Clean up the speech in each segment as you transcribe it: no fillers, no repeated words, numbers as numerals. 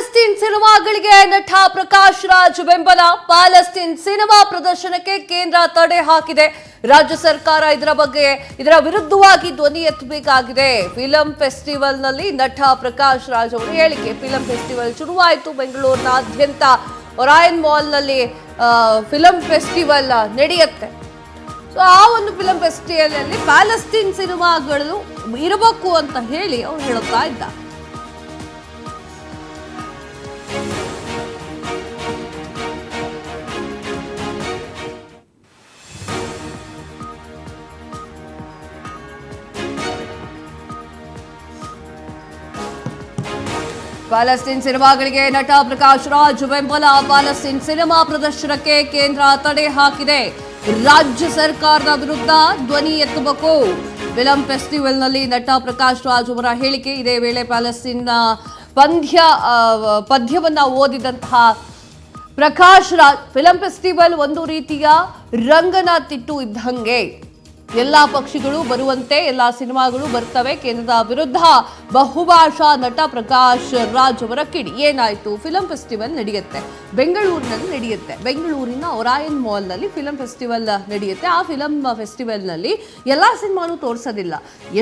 Palestine ಸಿನಿಮಾಗಳಿಗೆ ನಟ ಪ್ರಕಾಶ್ ರಾಜ್ ಬೆಂಬಲ. ಪ್ಯಾಲೆಸ್ತೀನ್ ಸಿನಿಮಾ ಪ್ರದರ್ಶನಕ್ಕೆ ಕೇಂದ್ರ ತಡೆ ಹಾಕಿದೆ. ರಾಜ್ಯ ಸರ್ಕಾರ ಇದರ ವಿರುದ್ಧವಾಗಿ ಧ್ವನಿ ಎತ್ತಬೇಕಾಗಿದೆ. ಫಿಲಂ ಫೆಸ್ಟಿವಲ್ನಲ್ಲಿ ನಟ ಪ್ರಕಾಶ್ ರಾಜ್ ಅವರ ಹೇಳಿಕೆ. ಫಿಲಂ ಫೆಸ್ಟಿವಲ್ ಶುರುವಾಯಿತು ಬೆಂಗಳೂರಿನಾದ್ಯಂತ. ಒರಾಯನ್ ಮಾಲ್ನಲ್ಲಿ ಫಿಲಂ ಫೆಸ್ಟಿವಲ್ ನಡೆಯುತ್ತೆ. ಸೊ ಆ ಒಂದು ಫಿಲಂ ಫೆಸ್ಟಿವಲ್ ಅಲ್ಲಿ ಪ್ಯಾಲೆಸ್ತೀನ್ ಸಿನಿಮಾಗಳು ಇರಬೇಕು ಅಂತ ಹೇಳಿ ಅವ್ರು ಹೇಳುತ್ತಾ ಇದ್ದಾರೆ. ಪ್ಯಾಲೆಸ್ತೀನ್ ಸಿನಿಮಾಗಳಿಗೆ ನಟ ಪ್ರಕಾಶ್ ರಾಜ್ ಬೆಂಬಲ. ಪ್ಯಾಲೆಸ್ತೀನ್ ಸಿನಿಮಾ ಪ್ರದರ್ಶನಕ್ಕೆ ಕೇಂದ್ರ ತಡೆ ಹಾಕಿದೆ. ರಾಜ್ಯ ಸರ್ಕಾರದ ವಿರುದ್ಧ ಧ್ವನಿ ಎತ್ತಬೇಕು. ಫಿಲಂ ಫೆಸ್ಟಿವಲ್ನಲ್ಲಿ ನಟ ಪ್ರಕಾಶ್ ರಾಜ್ ಅವರ ಹೇಳಿಕೆ. ಇದೇ ವೇಳೆ ಪ್ಯಾಲೆಸ್ತೀನ್ನ ಪದ್ಯವನ್ನ ಓದಿದಂತಹ ಪ್ರಕಾಶ್ ರಾಜ್, ಫಿಲಂ ಫೆಸ್ಟಿವಲ್ ಒಂದು ರೀತಿಯ ರಂಗನ ತಿಟ್ಟು ಇದ್ದಂಗೆ. ಎಲ್ಲಾ ಪಕ್ಷಿಗಳು ಬರುವಂತೆ ಎಲ್ಲಾ ಸಿನಿಮಾಗಳು ಬರ್ತವೆ. ಕೇಂದ್ರದ ವಿರುದ್ಧ ಬಹುಭಾಷಾ ನಟ ಪ್ರಕಾಶ್ ರಾಜ್ ಅವರ ಕಿಡಿ. ಏನಾಯ್ತು? ಫಿಲಂ ಫೆಸ್ಟಿವಲ್ ನಡೆಯುತ್ತೆ, ಬೆಂಗಳೂರಿನಲ್ಲಿ ನಡೆಯುತ್ತೆ. ಬೆಂಗಳೂರಿನ ಒರಾಯನ್ ಮಾಲ್ನಲ್ಲಿ ಫಿಲಂ ಫೆಸ್ಟಿವಲ್ ನಡೆಯುತ್ತೆ. ಆ ಫಿಲಂ ಫೆಸ್ಟಿವಲ್ನಲ್ಲಿ ಎಲ್ಲಾ ಸಿನಿಮಾನು ತೋರಿಸೋದಿಲ್ಲ.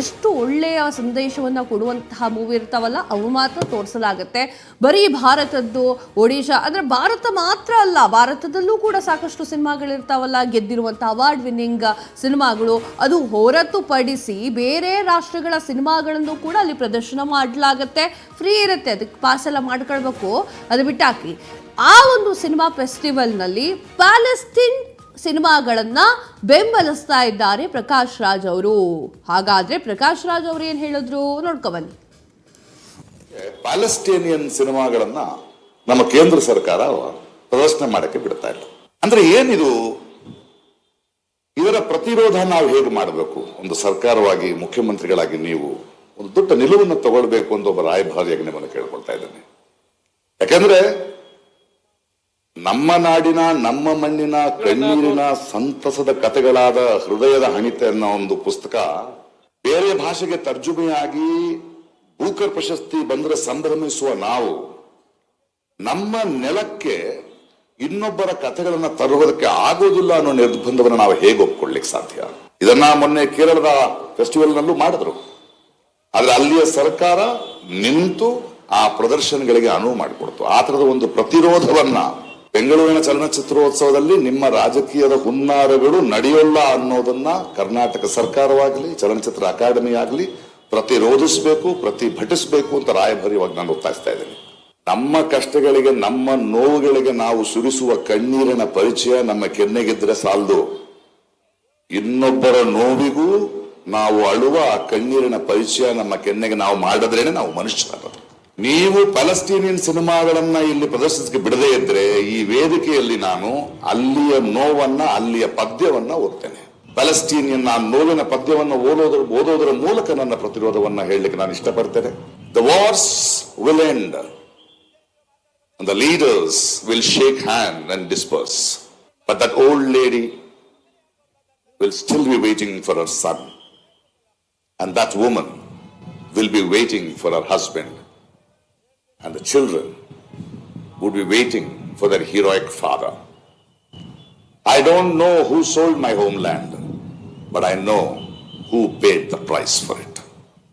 ಎಷ್ಟು ಒಳ್ಳೆಯ ಸಂದೇಶವನ್ನ ಕೊಡುವಂತಹ ಮೂವಿ ಇರ್ತಾವಲ್ಲ, ಅವು ಮಾತ್ರ ತೋರಿಸಲಾಗುತ್ತೆ. ಬರೀ ಭಾರತದ್ದು, ಒಡಿಶಾ ಅಂದ್ರೆ ಭಾರತ ಮಾತ್ರ ಅಲ್ಲ, ಭಾರತದಲ್ಲೂ ಕೂಡ ಸಾಕಷ್ಟು ಸಿನಿಮಾಗಳಿರ್ತಾವಲ್ಲ, ಗೆದ್ದಿರುವಂತಹ ಅವಾರ್ಡ್ ವಿನ್ನಿಂಗ್ ಸಿನಿಮಾಗಳು. ಅದು ಹೊರತುಪಡಿಸಿ ಬೇರೆ ರಾಷ್ಟ್ರಗಳ ಸಿನಿಮಾಗಳನ್ನು ಕೂಡ ಅಲ್ಲಿ ಪ್ರದರ್ಶನ ಮಾಡಲಾಗುತ್ತೆ. ಫ್ರೀ ಇರುತ್ತೆ, ಅದಕ್ಕೆ ಪಾಸ್ ಎಲ್ಲ ಮಾಡ್ಕೊಳ್ಬೇಕು, ಅದು ಬಿಟ್ಟಾಕಿ. ಆ ಒಂದು ಸಿನಿಮಾ ಫೆಸ್ಟಿವಲ್ನಲ್ಲಿ ಪ್ಯಾಲೆಸ್ತೀನ್ ಸಿನಿಮಾಗಳನ್ನ ಬೆಂಬಲಿಸ್ತಾ ಇದ್ದಾರೆ ಪ್ರಕಾಶ್ ರಾಜ್ ಅವರು. ಹಾಗಾದ್ರೆ ಪ್ರಕಾಶ್ ರಾಜ್ ಅವರು ಏನ್ ಹೇಳಿದ್ರು ನೋಡ್ಕೊಬನ್ನಿ. ಪ್ಯಾಲೆಸ್ಟೀನಿಯನ್ ಸಿನಿಮಾಗಳನ್ನ ನಮ್ಮ ಕೇಂದ್ರ ಸರ್ಕಾರ ಪ್ರದರ್ಶನ ಮಾಡಕ್ಕೆ ಬಿಡ್ತಾ ಇಲ್ಲ ಅಂದ್ರೆ ಏನಿದು? ಇದರ ಪ್ರತಿರೋಧ ನಾವು ಹೇಗೆ ಮಾಡಬೇಕು? ಒಂದು ಸರ್ಕಾರವಾಗಿ, ಮುಖ್ಯಮಂತ್ರಿಗಳಾಗಿ ನೀವು ಒಂದು ದೊಡ್ಡ ನಿಲುವನ್ನು ತಗೊಳ್ಬೇಕು ಅಂತ ಒಬ್ಬ ರಾಯಭಾರಿಯಾಗಿ ನಿಮ್ಮನ್ನು ಕೇಳ್ಕೊಳ್ತಾ ಇದ್ದೇನೆ. ಯಾಕಂದ್ರೆ ನಮ್ಮ ನಾಡಿನ, ನಮ್ಮ ಮಣ್ಣಿನ, ಕಣ್ಣೀರಿನ ಸಂತಸದ ಕಥೆಗಳಾದ ಹೃದಯದ ಹಣಿತೆ ಅನ್ನೋ ಒಂದು ಪುಸ್ತಕ ಬೇರೆ ಭಾಷೆಗೆ ತರ್ಜುಮೆಯಾಗಿ ಬೂಕರ್ ಪ್ರಶಸ್ತಿ ಬಂದರೆ ಸಂಭ್ರಮಿಸುವ ನಾವು ನಮ್ಮ ನೆಲಕ್ಕೆ ಇನ್ನೊಬ್ಬರ ಕಥೆಗಳನ್ನ ತರುವುದಕ್ಕೆ ಆಗೋದಿಲ್ಲ ಅನ್ನೋ ನಿರ್ಬಂಧವನ್ನು ನಾವು ಹೇಗೆ ಒಪ್ಕೊಳ್ಳಿಕ್ಕೆ ಸಾಧ್ಯ? ಇದನ್ನ ಮೊನ್ನೆ ಕೇರಳದ ಫೆಸ್ಟಿವಲ್ ನಲ್ಲೂ ಮಾಡಿದ್ರು. ಆದ್ರೆ ಅಲ್ಲಿಯ ಸರ್ಕಾರ ನಿಂತು ಆ ಪ್ರದರ್ಶನಗಳಿಗೆ ಅನುವು ಮಾಡಿಕೊಡ್ತು. ಆ ತರದ ಒಂದು ಪ್ರತಿರೋಧವನ್ನ ಬೆಂಗಳೂರಿನ ಚಲನಚಿತ್ರೋತ್ಸವದಲ್ಲಿ ನಿಮ್ಮ ರಾಜಕೀಯದ ಹುನ್ನಾರಗಳು ನಡೆಯೋಲ್ಲ ಅನ್ನೋದನ್ನ ಕರ್ನಾಟಕ ಸರ್ಕಾರವಾಗಲಿ, ಚಲನಚಿತ್ರ ಅಕಾಡೆಮಿ ಆಗಲಿ ಪ್ರತಿರೋಧಿಸಬೇಕು, ಪ್ರತಿಭಟಿಸಬೇಕು ಅಂತ ರಾಯಭಾರಿಯಾಗಿ ನಾನು ಒತ್ತಾಯಿಸ್ತಾ ಇದ್ದೇನೆ. ನಮ್ಮ ಕಷ್ಟಗಳಿಗೆ, ನಮ್ಮ ನೋವುಗಳಿಗೆ ನಾವು ಸುರಿಸುವ ಕಣ್ಣೀರಿನ ಪರಿಚಯ ನಮ್ಮ ಕೆನ್ನೆಗಿದ್ರೆ ಸಾಲದು. ಇನ್ನೊಬ್ಬರ ನೋವಿಗೂ ನಾವು ಅಳುವ ಆ ಕಣ್ಣೀರಿನ ಪರಿಚಯ ನಮ್ಮ ಕೆನ್ನೆಗೆ ನಾವು ಮಾಡಿದ್ರೇನೆ ನಾವು ಮನುಷ್ಯರಾಗೋದು. ನೀವು ಪ್ಯಾಲೆಸ್ಟೀನಿಯನ್ ಸಿನಿಮಾಗಳನ್ನ ಇಲ್ಲಿ ಪ್ರದರ್ಶಿಸಕ್ಕೆ ಬಿಡದೇ ಇದ್ರೆ ಈ ವೇದಿಕೆಯಲ್ಲಿ ನಾನು ಅಲ್ಲಿಯ ನೋವನ್ನ, ಅಲ್ಲಿಯ ಪದ್ಯವನ್ನ ಓದ್ತೇನೆ. ಪ್ಯಾಲೆಸ್ಟೀನಿಯನ್ ಆ ನೋವಿನ ಪದ್ಯವನ್ನು ಓದೋದರ ಮೂಲಕ ನನ್ನ ಪ್ರತಿರೋಧವನ್ನ ಹೇಳಲಿಕ್ಕೆ ನಾನು ಇಷ್ಟಪಡ್ತೇನೆ. The wars will end and the leaders will shake hand and disperse, but that old lady will still be waiting for her son, and that woman will be waiting for her husband, and the children would be waiting for their heroic father. I don't know who sold my homeland, but I know who paid the price for it.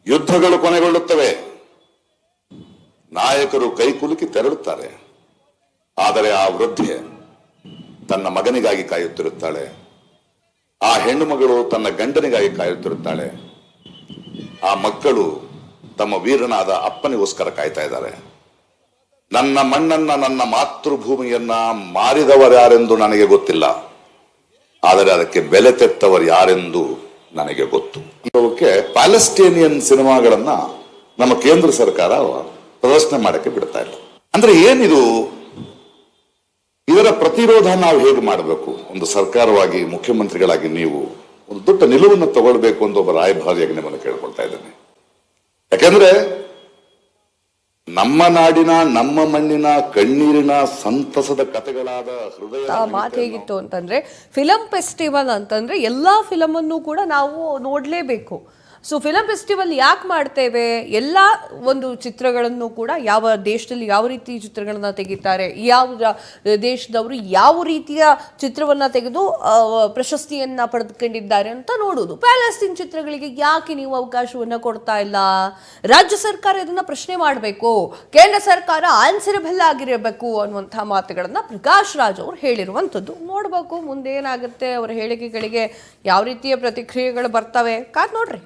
ಯುದ್ಧಗಳು ಕೊನೆಗೊಳ್ಳುತ್ತವೆ, ನಾಯಕರು ಕೈಕುಲುಕಿ ತೆರಳುತ್ತಾರೆ. ಆದರೆ ಆ ವೃದ್ಧೆ ತನ್ನ ಮಗನಿಗಾಗಿ ಕಾಯುತ್ತಿರುತ್ತಾಳೆ, ಆ ಹೆಣ್ಣು ಮಗಳು ತನ್ನ ಗಂಡನಿಗಾಗಿ ಕಾಯುತ್ತಿರುತ್ತಾಳೆ, ಆ ಮಕ್ಕಳು ತಮ್ಮ ವೀರನಾದ ಅಪ್ಪನಿಗೋಸ್ಕರ ಕಾಯ್ತಾ ಇದ್ದಾರೆ. ನನ್ನ ಮಣ್ಣನ್ನ, ನನ್ನ ಮಾತೃಭೂಮಿಯನ್ನ ಮಾರಿದವರ್ಯಾರೆಂದು ನನಗೆ ಗೊತ್ತಿಲ್ಲ, ಆದರೆ ಅದಕ್ಕೆ ಬೆಲೆ ತೆತ್ತವರು ಯಾರೆಂದು ನನಗೆ ಗೊತ್ತು. ಇದಕ್ಕೆ ಪ್ಯಾಲೆಸ್ಟೀನಿಯನ್ ಸಿನಿಮಾಗಳನ್ನ ನಮ್ಮ ಕೇಂದ್ರ ಸರ್ಕಾರ ಪ್ರದರ್ಶನ ಮಾಡಕ್ಕೆ ಬಿಡ್ತಾ ಇಲ್ಲ ಅಂದ್ರೆ ಏನಿದು? ಇದರ ಪ್ರತಿರೋಧ ನಾವು ಹೇಗೆ ಮಾಡಬೇಕು? ಒಂದು ಸರ್ಕಾರವಾಗಿ, ಮುಖ್ಯಮಂತ್ರಿಗಳಾಗಿ ನೀವು ಒಂದು ದೊಡ್ಡ ನಿಲುವನ್ನು ತಗೊಳ್ಬೇಕು ಅಂತ ಒಬ್ಬ ರಾಯಭಾರಿಯಾಗಿ ನಿಮ್ಮನ್ನು ಕೇಳ್ಕೊಳ್ತಾ ಇದ್ದೇನೆ. ಯಾಕಂದ್ರೆ ನಮ್ಮ ನಾಡಿನ, ನಮ್ಮ ಮಣ್ಣಿನ, ಕಣ್ಣೀರಿನ ಸಂತಸದ ಕಥೆಗಳಾದ ಹೃದಯ ಮಾತು ಹೇಗಿತ್ತು ಅಂತಂದ್ರೆ, ಫಿಲಂ ಫೆಸ್ಟಿವಲ್ ಅಂತಂದ್ರೆ ಎಲ್ಲಾ ಫಿಲಮ್ ಅನ್ನು ಕೂಡ ನಾವು ನೋಡ್ಲೇಬೇಕು. ಸೊ ಫಿಲಂ ಫೆಸ್ಟಿವಲ್ ಯಾಕೆ ಮಾಡ್ತೇವೆ, ಎಲ್ಲ ಒಂದು ಚಿತ್ರಗಳನ್ನು ಕೂಡ ಯಾವ ದೇಶದಲ್ಲಿ ಯಾವ ರೀತಿ ಚಿತ್ರಗಳನ್ನ ತೆಗಿತಾರೆ, ಯಾವ ದೇಶದವರು ಯಾವ ರೀತಿಯ ಚಿತ್ರವನ್ನ ತೆಗೆದು ಪ್ರಶಸ್ತಿಯನ್ನ ಪಡೆದುಕೊಂಡಿದ್ದಾರೆ ಅಂತ ನೋಡೋದು. ಪ್ಯಾಲೆಸ್ತೀನ್ ಚಿತ್ರಗಳಿಗೆ ಯಾಕೆ ನೀವು ಅವಕಾಶವನ್ನ ಕೊಡ್ತಾ ಇಲ್ಲ? ರಾಜ್ಯ ಸರ್ಕಾರ ಇದನ್ನ ಪ್ರಶ್ನೆ ಮಾಡಬೇಕು, ಕೇಂದ್ರ ಸರ್ಕಾರ ಆನ್ಸರಬಲ್ ಆಗಿರಬೇಕು ಅನ್ನುವಂತಹ ಮಾತುಗಳನ್ನ ಪ್ರಕಾಶ್ ರಾಜ್ ಅವರು ಹೇಳಿರುವಂಥದ್ದು. ನೋಡ್ಬೇಕು ಮುಂದೆ ಏನಾಗುತ್ತೆ, ಅವರ ಹೇಳಿಕೆಗಳಿಗೆ ಯಾವ ರೀತಿಯ ಪ್ರತಿಕ್ರಿಯೆಗಳು ಬರ್ತವೆ, ಕಾದ್ ನೋಡ್ರಿ.